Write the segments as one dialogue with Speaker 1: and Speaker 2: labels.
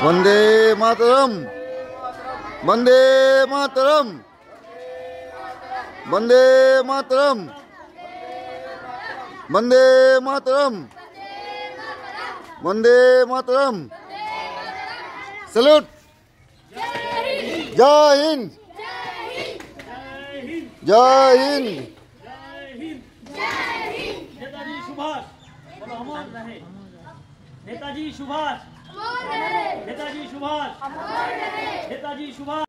Speaker 1: Vande Mataram, Vande Mataram, Vande Mataram, Vande Mataram, Vande Mataram. Salute. जय हिंद, जय हिंद।
Speaker 2: नेताजी सुभाष अमर रहे। नेताजी सुभाष, नेताजी सुभाष, नेताजी सुभाष।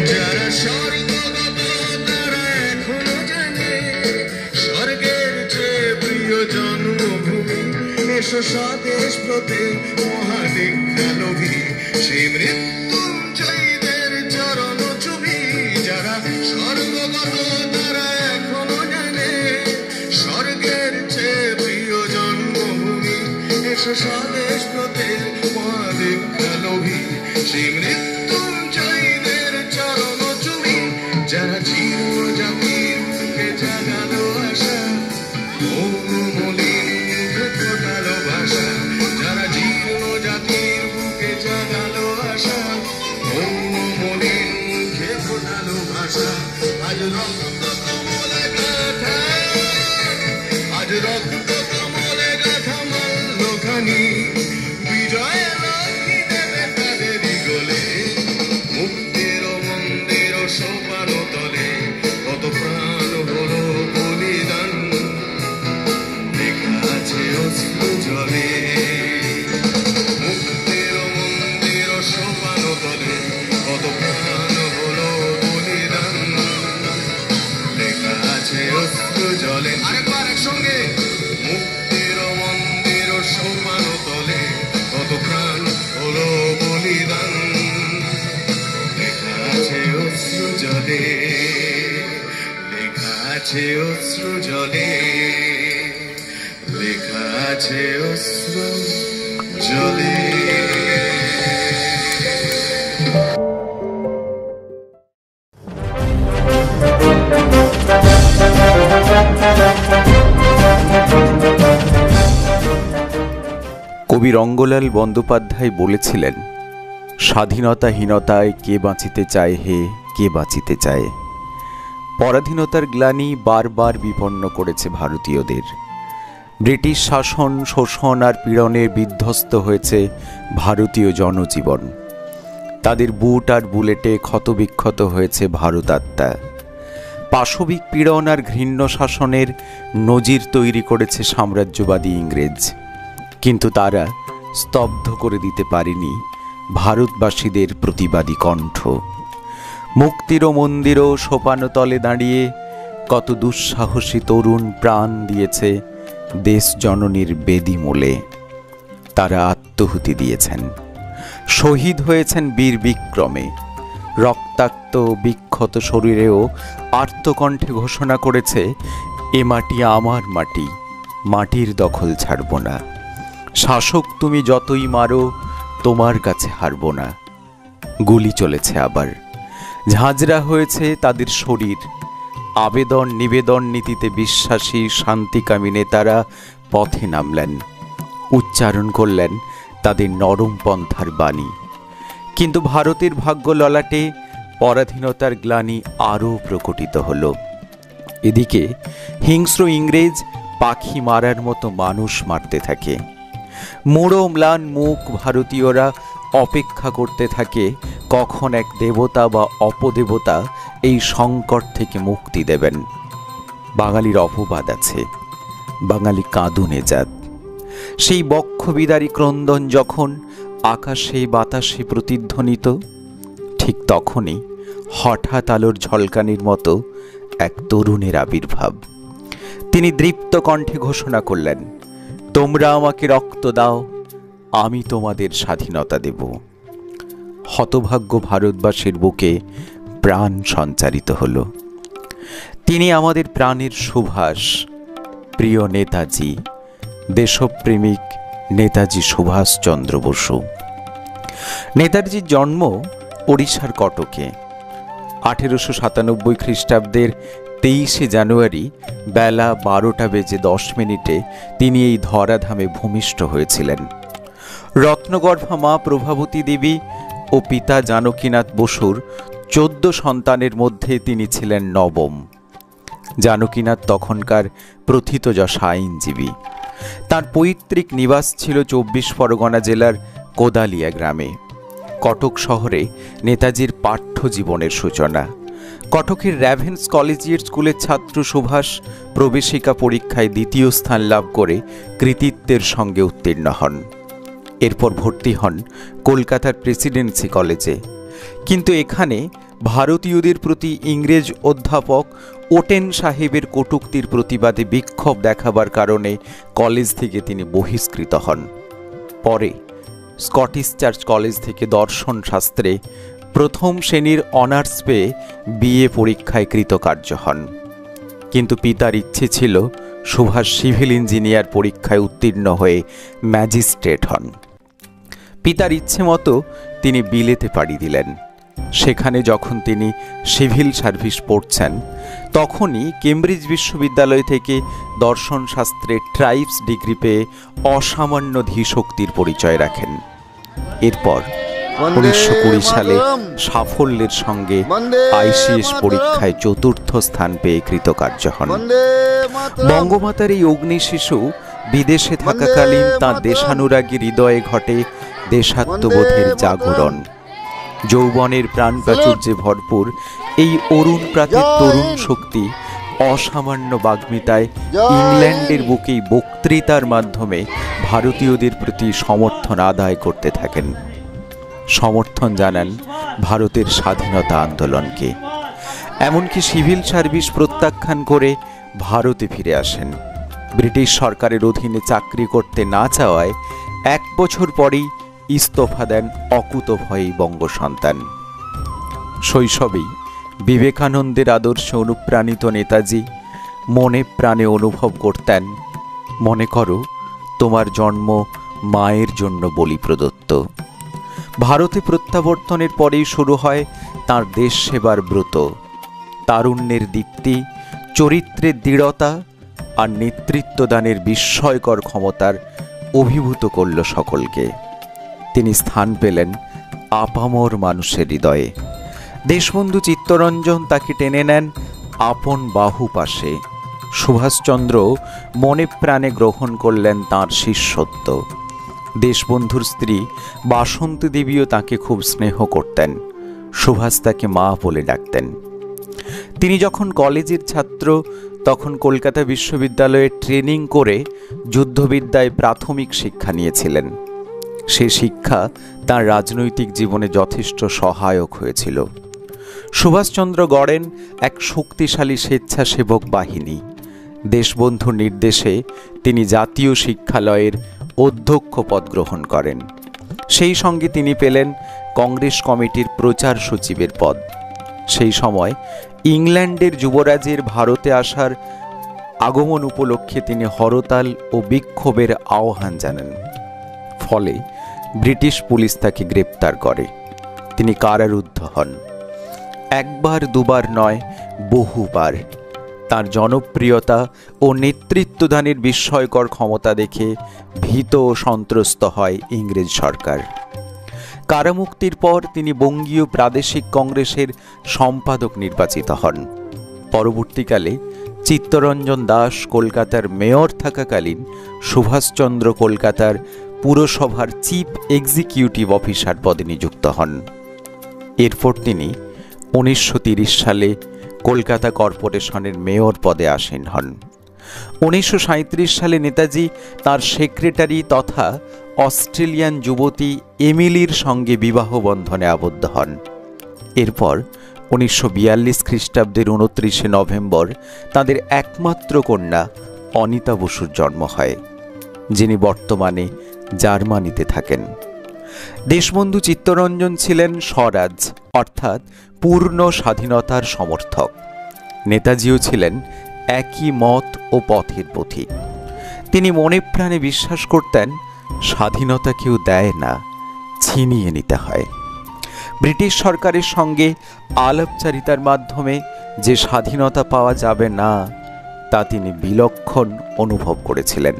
Speaker 3: যারা স্বর্গগত তারা এখনো জানে স্বর্গের চেয়ে প্রিয় জন্মভূমি। এসো স্বদেশ প্রতি মহাদীক্ষালোভী সেই মৃত্যুঞ্জয়ীদের চরণ চুমি। যারা স্বর্গগত তারা এখনো জানে স্বর্গের চেয়ে প্রিয় জন্মভূমি। এসো স্বদেশ প্রতি মহাদীক্ষালোভী সেই মৃত্যুঞ্জয়ীদের চরণ চুমি। যারা জীর্ণ জাতির মুখে জাগালো আশা মৌনমলিন মুখে ফোটালো ভাষা। যারা জীর্ণ জাতির বুকে জাগালো আশা মৌনমলিন মুখে ফোটালো ভাষা। আজ রক্ত কমলে গাথা, আজ রক্ত কমলে গাথা মল্লখানি বিজয় লক্ষ্মী দেবে তাদেরই গলে। মুক্তির মন্দির সোপান তলে কত প্রাণ হলো বলিদান লেখা আছে অশ্রু জলে। মুক্তির মন্দির সোপান তলে কত প্রাণ হলো বলিদান লেখা আছে অশ্রু জলে। আরেকবার একসঙ্গে। মুক্তির মন্দির সোপান তলে কত প্রাণ হলো বলিদান লেখা আছে অশ্রু জলে, লেখা আছে অশ্রু জলে, লেখা আছে অশ্রু জলে।
Speaker 4: কবি রঙ্গলাল বন্দ্যোপাধ্যায় বলেছিলেন, স্বাধীনতাহীনতায় কে বাঁচিতে চায় হে, কে বাঁচিতে চায়। পরাধীনতার গ্লানি বারবার বিপন্ন করেছে ভারতীয়দের। ব্রিটিশ শাসন, শোষণ আর পীড়নে বিধ্বস্ত হয়েছে ভারতীয় জনজীবন। তাদের বুট আর বুলেটে ক্ষতবিক্ষত হয়েছে ভারত আত্মা। পাশবিক পীড়ন আর ঘৃণ্য শাসনের নজির তৈরি করেছে সাম্রাজ্যবাদী ইংরেজ। কিন্তু তারা স্তব্ধ করে দিতে পারেনি ভারতবাসীদের প্রতিবাদী কণ্ঠ। মুক্তির মন্দির ও সোপানতলে দাঁড়িয়ে কত দুঃসাহসী তরুণ প্রাণ দিয়েছে দেশ জননীর বেদি মূলে। তারা আত্মহুতি দিয়েছেন, শহীদ হয়েছেন বীর বিক্রমে। রক্তাক্ত বিক্ষত শরীরেও আর্তকণ্ঠে ঘোষণা করেছে, এ মাটি আমার মাটি, মাটির দখল ছাড়ব না। শাসক তুমি যতই মারো, তোমার কাছে হারব না। গুলি চলেছে আবার, ঝাঁঝরা হয়েছে তাদের শরীর। আবেদন নিবেদন নীতিতে বিশ্বাসী শান্তিকামী নেতারা পথে নামলেন, উচ্চারণ করলেন তাদের নরম পন্থার বাণী। কিন্তু ভারতের ভাগ্য ললাটে পরাধীনতার গ্লানি আরও প্রকটিত হল। এদিকে হিংস্র ইংরেজ পাখি মারার মতো মানুষ মারতে থাকে। মুড়ো ম্লান মুখ ভারতীয়রা অপেক্ষা করতে থাকে কখন এক দেবতা বা অপদেবতা এই সংকট থেকে মুক্তি দেবেন। বাঙালির অপবাদ আছে, বাঙালি কাঁদুনে জাত। সেই বক্ষবিদারী ক্রন্দন যখন আকাশে বাতাসে প্রতিধ্বনিত, ঠিক তখনই হঠাৎ আলোর ঝলকানির মতো এক তরুণের আবির্ভাব। তিনি দৃপ্ত কণ্ঠে ঘোষণা করলেন, তোমরা আমাকে রক্ত দাও, আমি তোমাদের স্বাধীনতা দেব। হতভাগ্য ভারতবাসীর বুকে প্রাণ সঞ্চারিত হল। তিনি আমাদের প্রাণের সুভাষ, প্রিয় নেতাজি, দেশপ্রেমিক নেতাজি সুভাষচন্দ্র বসু। নেতাজির জন্ম ওড়িশার কটকে। 1897 খ্রিস্টাব্দের 23শে জানুয়ারি বেলা 12:10 তিনি এই ধরাধামে ভূমিষ্ঠ হয়েছিলেন। রত্নগর্ভা মা প্রভাবতী দেবী ও পিতা জানকীনাথ বসুর 14 সন্তানের মধ্যে তিনি ছিলেন নবম। জানকীনাথ তখনকার প্রথিতযশা আইনজীবী। তার পৈতৃক নিবাস ছিল 24 পরগনা জেলার কোদালিয়া গ্রামে। কটক শহরে নেতাজির পাঠ্য জীবনের সূচনা। কটকের র্যাভেন্স কলেজিয়েট স্কুলের ছাত্র সুভাষ প্রবেশিকা পরীক্ষায় 2য় স্থান লাভ করে কৃতিত্বের সঙ্গে উত্তীর্ণ হন। এরপর ভর্তি হন কলকাতার প্রেসিডেন্সি কলেজে। কিন্তু এখানে ভারতীয়দের প্রতি ইংরেজ অধ্যাপক ওটেন সাহেবের কটূক্তির প্রতিবাদে বিক্ষোভ দেখাবার কারণে কলেজ থেকে তিনি বহিষ্কৃত হন। পরে স্কটিশ চার্চ কলেজ থেকে দর্শন শাস্ত্রে প্রথম শ্রেণীর অনার্স পেয়ে বিএ পরীক্ষায় কৃতকার্য হন। কিন্তু পিতার ইচ্ছে ছিল সুভাষ সিভিল ইঞ্জিনিয়ার পরীক্ষায় উত্তীর্ণ হয়ে ম্যাজিস্ট্রেট হন। পিতার ইচ্ছে মতো তিনি বিলেতে পাড়ি দিলেন। সেখানে যখন তিনি সিভিল সার্ভিস পড়ছেন, তখনই কেমব্রিজ বিশ্ববিদ্যালয় থেকে দর্শন শাস্ত্রে ট্রাইবস ডিগ্রি পেয়ে অসামান্য ধীশক্তির পরিচয় রাখেন। এরপর 1920 সালে সাফল্যের সঙ্গে আইসিএস পরীক্ষায় 4র্থ স্থান পেয়ে কৃতকার্য হন। বঙ্গমাতার এই অগ্নি শিশু বিদেশে থাকাকালীন তাঁর দেশানুরাগী হৃদয়ে ঘটে দেশাত্মবোধের জাগরণ। যৌবনের প্রাণ প্রাচুর্যে ভরপুর এই অরুণ প্রাতের তরুণ শক্তি অসামান্য বাগ্মিতায় ইংল্যান্ডের বুকেই বক্তৃতার মাধ্যমে ভারতীয়দের প্রতি সমর্থন আদায় করতে থাকেন। সমর্থন জানান ভারতের স্বাধীনতা আন্দোলনকে। এমনকি সিভিল সার্ভিস প্রত্যাখ্যান করে ভারতে ফিরে আসেন। ব্রিটিশ সরকারের অধীনে চাকরি করতে না চাওয়ায় 1 বছর পরেই ইস্তফা দেন অকুতভয়ী বঙ্গসন্তান। শৈশবেই বিবেকানন্দের আদর্শে অনুপ্রাণিত নেতাজি মনে প্রাণে অনুভব করতেন, মনে করো তোমার জন্ম মায়ের জন্য বলি প্রদত্ত। ভারতে প্রত্যাবর্তনের পরেই শুরু হয় তাঁর দেশ সেবার ব্রত। তারুণ্যের দীপ্তি, চরিত্রের দৃঢ়তা আর নেতৃত্বদানের বিস্ময়কর ক্ষমতার অভিভূত করল সকলকে। তিনি স্থান পেলেন আপামর মানুষের হৃদয়ে। দেশবন্ধু চিত্তরঞ্জন তাকে টেনে নেন আপন বাহু পাশে। সুভাষচন্দ্র মনে প্রাণে গ্রহণ করলেন তাঁর শিষ্যত্ব। দেশবন্ধুর স্ত্রী বাসন্তী দেবীও তাকে খুব স্নেহ করতেন। সুভাষ তাকে মা বলে ডাকতেন। তিনি যখন কলেজের ছাত্র, তখন কলকাতা বিশ্ববিদ্যালয়ে ট্রেনিং করে যুদ্ধবিদ্যায় প্রাথমিক শিক্ষা নিয়েছিলেন। সে শিক্ষা তাঁর রাজনৈতিক জীবনে যথেষ্ট সহায়ক হয়েছিল। সুভাষচন্দ্র গড়েন এক শক্তিশালী স্বেচ্ছাসেবক বাহিনী। দেশবন্ধুর নির্দেশে তিনি জাতীয় শিক্ষালয়ের অধ্যক্ষ পদ গ্রহণ করেন। সেই সঙ্গে তিনি পেলেন কংগ্রেস কমিটির প্রচার সচিবের পদ। সেই সময় ইংল্যান্ডের যুবরাজের ভারতে আসার আগমন উপলক্ষে তিনি হরতাল ও বিক্ষোভের আহ্বান জানান। ফলে ব্রিটিশ পুলিশ তাকে গ্রেপ্তার করে। তিনি কারারুদ্ধ হন। একবার দুবার নয়, বহুবার। তার জনপ্রিয়তা ও নেতৃত্বদানের বিস্ময়কর ক্ষমতা দেখে ভীত ও সন্ত্রস্ত হয় ইংরেজ সরকার। কারামুক্তির পর তিনি বঙ্গীয় প্রাদেশিক কংগ্রেসের সম্পাদক নির্বাচিত হন। পরবর্তীকালে চিত্তরঞ্জন দাস কলকাতার মেয়র থাকাকালীন সুভাষচন্দ্র কলকাতার পুরসভার চিফ এক্সিকিউটিভ অফিসার পদে নিযুক্ত হন। এরপর তিনি 1930 সালে কলকাতা কর্পোরেশনের মেয়র পদে আসীন হন। 1937 সালে নেতাজি তার সেক্রেটারি তথা অস্ট্রেলিয়ান যুবতী এমিলির সঙ্গে বিবাহ বন্ধনে আবদ্ধ হন। এরপর 1942 খ্রিস্টাব্দের 29 নভেম্বর তাদের একমাত্র কন্যা অনিতা বসুর জন্ম হয়, যিনি বর্তমানে জার্মানিতে থাকেন। দেশবন্ধু চিত্তরঞ্জন ছিলেন স্বরাজ অর্থাৎ পূর্ণ স্বাধীনতার সমর্থক। নেতাজিও ছিলেন একই মত ও পথের পথিক। তিনি মনে প্রাণে বিশ্বাস করতেন স্বাধীনতা কেউ দেয় না, ছিনিয়ে নিতে হয়। ব্রিটিশ সরকারের সঙ্গে আলাপচারিতার মাধ্যমে যে স্বাধীনতা পাওয়া যাবে না তা তিনি বিলক্ষণ অনুভব করেছিলেন।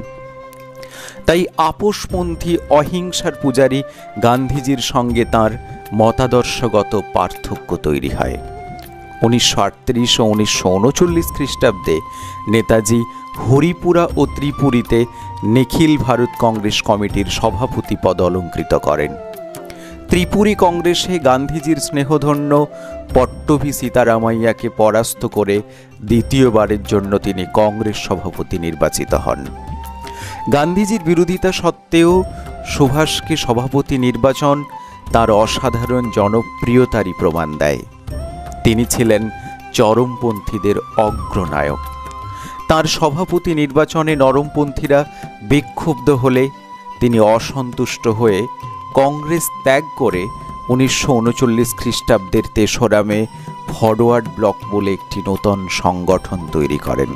Speaker 4: তাই আপোষপন্থী অহিংসার পূজারী গান্ধীজির সঙ্গে তাঁর মতাদর্শগত পার্থক্য তৈরি হয়। 1938 ও 1939 খ্রিস্টাব্দে নেতাজি হরিপুরা ও ত্রিপুরীতে নিখিল ভারত কংগ্রেস কমিটির সভাপতি পদ অলঙ্কৃত করেন। ত্রিপুরী কংগ্রেসে গান্ধীজির স্নেহধন্য পট্টভি সীতারামাইয়াকে পরাস্ত করে দ্বিতীয়বারের জন্য তিনি কংগ্রেস সভাপতি নির্বাচিত হন। গান্ধীজির বিরোধিতা সত্ত্বেও সুভাষকে সভাপতি নির্বাচন তার অসাধারণ জনপ্রিয়তারই প্রমাণ দেয়। তিনি ছিলেন চরমপন্থীদের অগ্রনায়ক। তার সভাপতি নির্বাচনে নরমপন্থীরা বিক্ষুব্ধ হলে তিনি অসন্তুষ্ট হয়ে কংগ্রেস ত্যাগ করে 1939 খ্রিস্টাব্দের 3রা মে ফরওয়ার্ড ব্লক বলে একটি নতুন সংগঠন তৈরি করেন।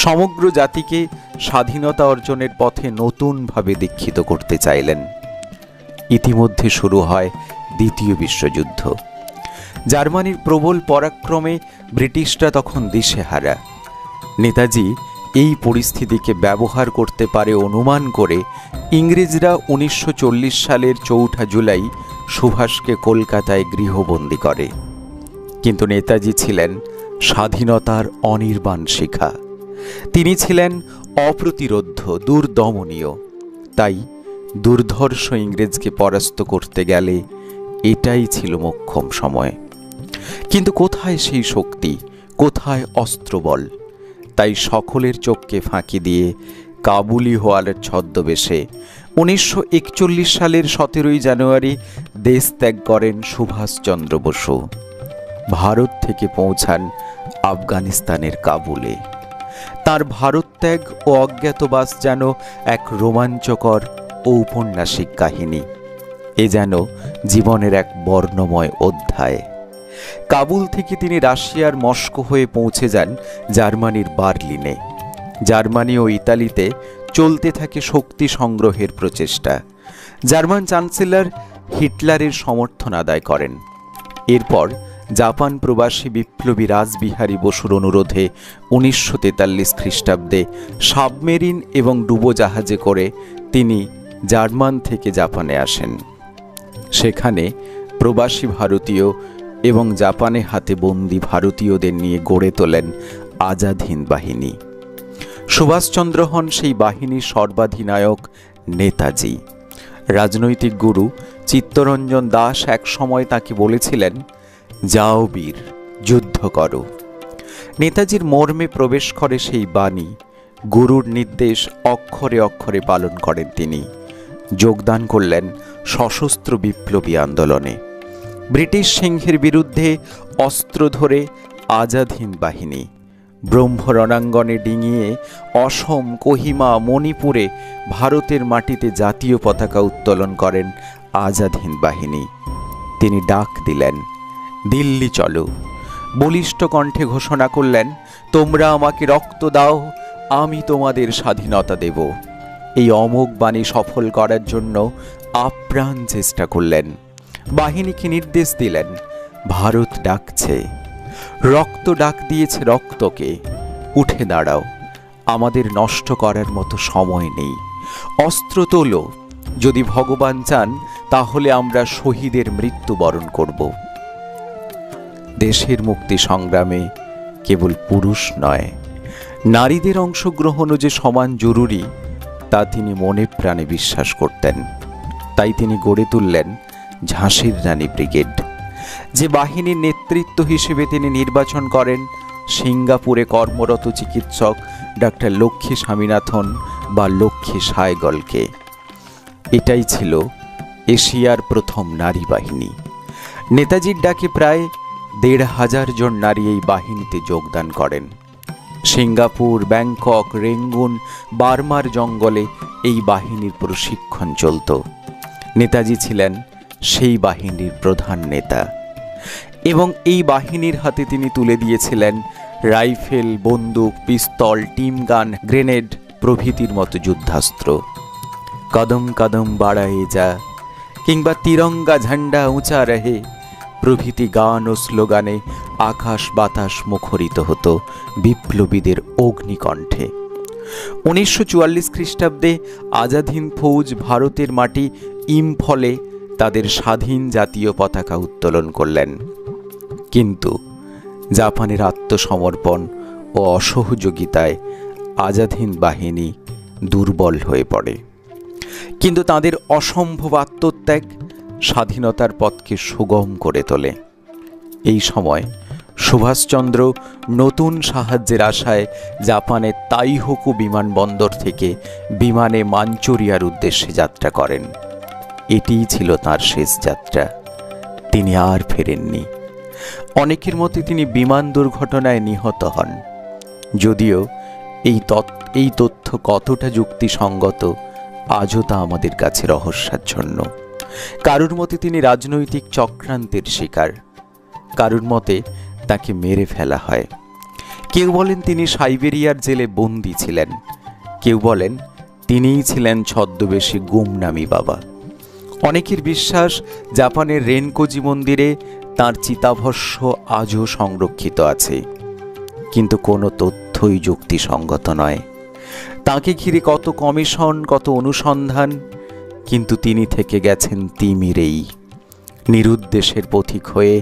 Speaker 4: সমগ্র জাতিকে স্বাধীনতা অর্জনের পথে নতুনভাবে দীক্ষিত করতে চাইলেন। ইতিমধ্যে শুরু হয় দ্বিতীয় বিশ্বযুদ্ধ। জার্মানির প্রবল পরাক্রমে ব্রিটিশরা তখন দিশেহারা। নেতাজি এই পরিস্থিতিকে ব্যবহার করতে পারে অনুমান করে ইংরেজরা 1940 সালের 4 জুলাই সুভাষকে কলকাতায় গৃহবন্দী করে। কিন্তু নেতাজি ছিলেন স্বাধীনতার অনির্বাণ শিখা। তিনি ছিলেন অপ্রতিরোধ্য, দুর্দমনীয়। তাই দুর্ধর্ষ ইংরেজকে পরাস্ত করতে গেলে এটাই ছিল মোক্ষম সময়। কিন্তু কোথায় সেই শক্তি, কোথায় অস্ত্রবল? তাই সকলের চোখকে ফাঁকি দিয়ে কাবুলি হওয়ালের ছদ্মবেশে 1941 সালের 17 জানুয়ারি দেশ ত্যাগ করেন সুভাষচন্দ্র বসু। ভারত থেকে পৌঁছান আফগানিস্তানের কাবুলে। তার ভারত ত্যাগ ও অজ্ঞাতবাস যেন এক রোমাঞ্চকর ঔপন্যাসিক কাহিনী। এ যেন জীবনের এক বর্ণময় অধ্যায়। কাবুল থেকে তিনি রাশিয়ার মস্কো হয়ে পৌঁছে যান জার্মানির বার্লিনে। জার্মানি ও ইতালিতে চলতে থাকে শক্তি সংগ্রহের প্রচেষ্টা। জার্মান চ্যান্সেলর হিটলারের সমর্থন আদায় করেন। এরপর জাপান প্রবাসী বিপ্লবী রাসবিহারী বসুর অনুরোধে 1943 খ্রিস্টাব্দে সাবমেরিন এবং ডুবোজাহাজে করে তিনি জার্মান থেকে জাপানে আসেন। সেখানে প্রবাসী ভারতীয় এবং জাপানে হাতে বন্দী ভারতীয়দের নিয়ে গড়ে তোলেন আজাদ হিন্দ বাহিনী। সুভাষচন্দ্র হন সেই বাহিনীর সর্বাধিনায়ক নেতাজি। রাজনৈতিক গুরু চিত্তরঞ্জন দাস এক সময় তাকে বলেছিলেন, যাও বীর, যুদ্ধ করো। নেতাজির মর্মে প্রবেশ করে সেই বাণী। গুরুর নির্দেশ অক্ষরে অক্ষরে পালন করেন তিনি। যোগদান করলেন সশস্ত্র বিপ্লবী আন্দোলনে। ব্রিটিশ সিংহের বিরুদ্ধে অস্ত্র ধরে আজাদ হিন্দ বাহিনী। ব্রহ্মরণাঙ্গনে ডিঙিয়ে অসম, কোহিমা, মণিপুরে ভারতের মাটিতে জাতীয় পতাকা উত্তোলন করেন আজাদ হিন্দ বাহিনী। তিনি ডাক দিলেন, দিল্লি চলো। বলিষ্ঠ কণ্ঠে ঘোষণা করলেন, তোমরা আমাকে রক্ত দাও, আমি তোমাদের স্বাধীনতা দেব। এই অমোঘ বাণী সফল করার জন্য আপ্রাণ চেষ্টা করলেন। বাহিনীকে নির্দেশ দিলেন, ভারত ডাকছে, রক্ত ডাক দিয়েছে রক্তকে, উঠে দাঁড়াও, আমাদের নষ্ট করার মতো সময় নেই। অস্ত্র তোলো, যদি ভগবান চান তাহলে আমরা শহীদের মৃত্যুবরণ করব। দেশের মুক্তি সংগ্রামে কেবল পুরুষ নয়, নারীদের অংশগ্রহণও যে সমান জরুরি তা তিনি মনে প্রাণে বিশ্বাস করতেন। তাই তিনি গড়ে তুললেন ঝাঁসির রানী ব্রিগেড, যে বাহিনীর নেতৃত্ব হিসেবে তিনি নির্বাচন করেন সিঙ্গাপুরে কর্মরত চিকিৎসক ডাক্তার লক্ষ্মী স্বামীনাথন বা লক্ষ্মী সায়গলকে। এটাই ছিল এশিয়ার প্রথম নারী বাহিনী। নেতাজির ডাকে প্রায় ১৫০০ জন নারী এই বাহিনীতে যোগদান করেন। সিঙ্গাপুর, ব্যাংকক, রেঙ্গুন, বার্মার জঙ্গলে এই বাহিনীর প্রশিক্ষণ চলত। নেতাজি ছিলেন সেই বাহিনীর প্রধান নেতা এবং এই বাহিনীর হাতে তিনি তুলে দিয়েছিলেন রাইফেল, বন্দুক, পিস্তল, টিম গান, গ্রেনেড প্রভৃতির মতো যুদ্ধাস্ত্র। কদম কদম বাড়ায়ে যা, কিংবা তিরঙ্গা ঝান্ডা উঁচা রহে প্রভৃতি গান ও স্লোগানে আকাশ বাতাস মুখরিত হতো বিপ্লবীদের অগ্নিকণ্ঠে। 1944 খ্রিস্টাব্দে আজাদ হিন্দ ফৌজ ভারতের মাটি ইম্ফলে তাদের স্বাধীন জাতীয় পতাকা উত্তোলন করলেন। কিন্তু জাপানের আত্মসমর্পণ ও অসহযোগিতায় আজাদ হিন্দ বাহিনী দুর্বল হয়ে পড়ে। কিন্তু তাদের অসম্ভব আত্মত্যাগ স্বাধীনতার পথকে সুগম করে তোলে। এই সময় সুভাষচন্দ্র নতুন সাহায্যের আশায় জাপানের তাইহোকু বিমানবন্দর থেকে বিমানে মাঞ্চুরিয়ার উদ্দেশ্যে যাত্রা করেন। এটিই ছিল তার শেষ যাত্রা। তিনি আর ফেরেননি। অনেকের মতে তিনি বিমান দুর্ঘটনায় নিহত হন। যদিও এই তথ্য কতটা যুক্তিসঙ্গত আজও তা আমাদের কাছে রহস্যাচ্ছন্ন। কারুর মতে তিনি রাজনৈতিক চক্রান্তের শিকার, কারুর মতে তাকে মেরে ফেলা হয়। কেউ বলেন তিনি সাইবেরিয়ার জেলে বন্দী ছিলেন, কেউ বলেন তিনিই ছিলেন ছদ্মবেশী গুমনামি বাবা। অনেকের বিশ্বাস জাপানের রেনকোজি মন্দিরে তাঁর চিতাভস্য আজও সংরক্ষিত আছে, কিন্তু কোনো তথ্যই যুক্তিসঙ্গত নয়। তাকে ঘিরে কত কমিশন, কত অনুসন্ধান, কিন্তু তিনি থেকে গেছেন তিমিরেই, নিরুদ্দেশের পথিক হয়ে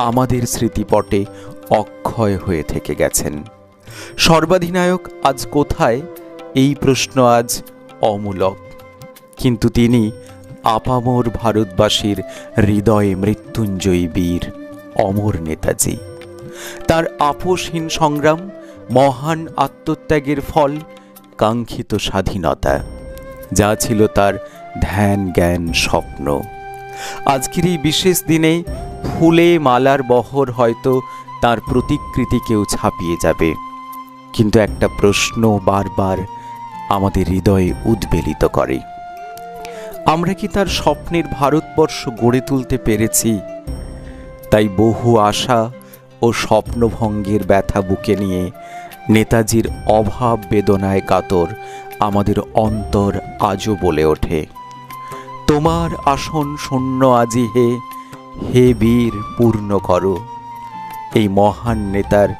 Speaker 4: আমাদের স্মৃতিপটে অক্ষয় হয়ে থেকে গেছেন। সর্বাধিনায়ক আজ কোথায়, এই প্রশ্ন আজ অমূলক, কিন্তু তিনি আপামর ভারতবাসীর হৃদয়ে মৃত্যুঞ্জয়ী বীর, অমর নেতাজি। তার আপোষহীন সংগ্রাম, মহান আত্মত্যাগের ফল কাঙ্ক্ষিত স্বাধীনতা, যা ছিল তার ধ্যান জ্ঞান স্বপ্ন। আজকের এই বিশেষ দিনে ফুলে মালার বহর হয়তো তার প্রতিকৃতিকেও ছাপিয়ে যাবে, কিন্তু একটা প্রশ্ন বারবার আমাদের হৃদয়ে উদ্বেলিত করে। আমরা কি তার স্বপ্নের ভারতবর্ষ গড়ে তুলতে পেরেছি? তাই বহু আশা ও স্বপ্নভঙ্গের ব্যথা বুকে নিয়ে নেতাজির অভাব বেদনায় কাতর আমাদের অন্তর আজও বলে ওঠে, তোমার আসন শূন্য আজি হে, হে বীর পূর্ণ করো। এই মহান নেতার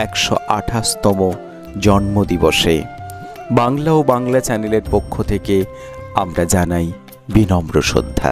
Speaker 4: 128তম জন্মদিবসে বাংলা ও বাংলা চ্যানেলের পক্ষ থেকে আমরা জানাই বিনম্র শ্রদ্ধা।